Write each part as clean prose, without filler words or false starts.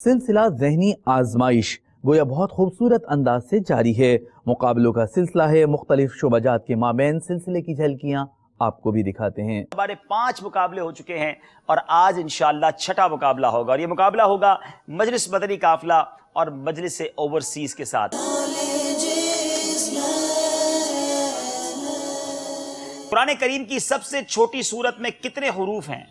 سلسلہ ذہنی آزمائش گویا بہت خوبصورت انداز سے جاری ہے۔ مقابلوں کا سلسلہ ہے، مختلف شعبجات کے مابین سلسلے کی جھلکیاں آپ کو بھی دکھاتے ہیں۔ ہمارے 5 مقابلے ہو چکے ہیں اور آج انشاءاللہ 6واں مقابلہ ہوگا، اور یہ مقابلہ ہوگا مجلس مدنی قافلہ اور مجلس اوورسیز کے ساتھ۔ قرآن کریم کی سب سے چھوٹی سورت میں کتنے حروف ہیں؟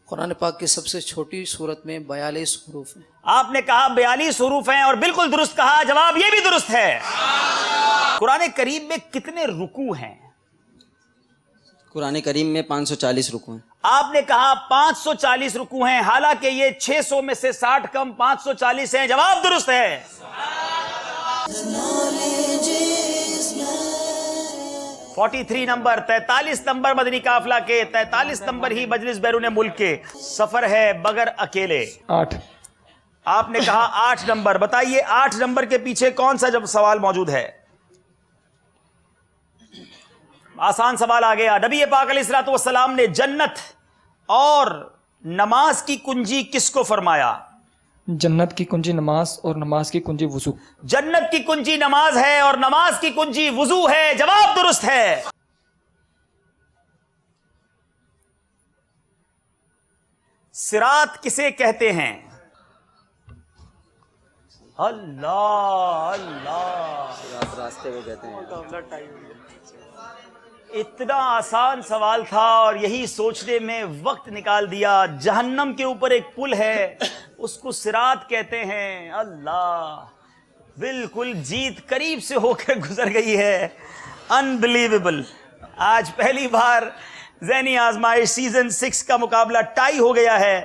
قرآن پاک کی سب سے چھوٹی سورت میں 42 حروف ہیں۔ آپ نے کہا 42 حروف ہیں اور بالکل درست کہا، جواب یہ بھی درست ہے۔ قرآن کریم میں کتنے رکوع ہیں؟ قرآن کریم میں 540 رکوع ہیں۔ آپ نے کہا 540 رکوع ہیں، حالانکہ یہ 600 میں سے 60 کم 540 ہیں، جواب درست ہے۔ نمبر 43 نمبر مدنی قافلہ کے، 43 نمبر ہی مجلس بیرون ملک کے۔ سفر ہے بغیر اکیلے، 8۔ آپ نے کہا 8 نمبر، بتائیے 8 نمبر کے پیچھے کون سا جب سوال موجود ہے؟ آسان سوال آ گیا۔ نبی پاک علیہ الصلوۃ والسلام نے جنت اور نماز کی کنجی کس کو فرمایا؟ جنت کی کنجی نماز اور نماز کی کنجی وضو۔ جنت کی کنجی نماز ہے اور نماز کی کنجی وضو ہے، جواب درست ہے۔ صراط کسے کہتے ہیں؟ اللہ اللہ، راستے کو کہتے ہیں۔ اتنا آسان سوال تھا اور یہی سوچنے میں وقت نکال دیا۔ جہنم کے اوپر ایک پل ہے، اس کو صراط کہتے ہیں۔ اللہ، بالکل جیت قریب سے ہو کر گزر گئی ہے، انبلیویبل۔ آج پہلی بار ذہنی آزمائش سیزن 6 کا مقابلہ ٹائی ہو گیا ہے۔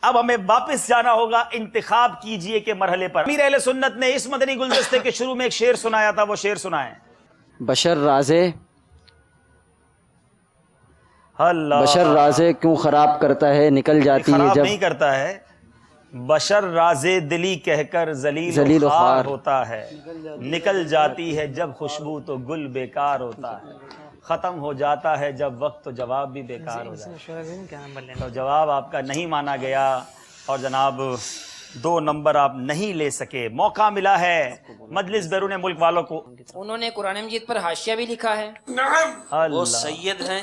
اب ہمیں واپس جانا ہوگا انتخاب کیجئے کے مرحلے پر۔ امیر اہل سنت نے اس مدنی گلدستے کے شروع میں ایک شعر سنایا تھا، وہ شعر سنائیں۔ بشر رازے کیوں خراب کرتا ہے، نکل جاتی ہے خراب جب نہیں کرتا ہے، بشر رازے دلی کہہ کر ذلیل و خوار ہوتا ہے، نکل جاتی ہے جب خوشبو تو گل بیکار ہوتا ہے، ختم ہو جاتا ہے جب وقت تو جواب بھی بیکار ہو جاتا ہے۔ تو جواب آپ کا نہیں مانا گیا اور جناب 2 نمبر آپ نہیں لے سکے۔ موقع ملا ہے مجلس بیرون ملک والوں کو۔ انہوں نے قرآن مجید پر حاشیہ بھی لکھا ہے، وہ سید ہیں۔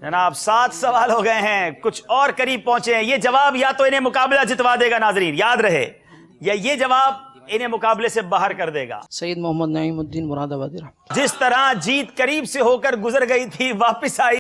جناب 7 سوال ہو گئے ہیں، کچھ اور قریب پہنچے ہیں۔ یہ جواب یا تو انہیں مقابلہ جتوا دے گا، ناظرین یاد رہے، یا یہ جواب انہیں مقابلے سے باہر کر دے گا۔ سید محمد نعیم الدین مراد آبادی۔ جس طرح جیت قریب سے ہو کر گزر گئی تھی، واپس آئی۔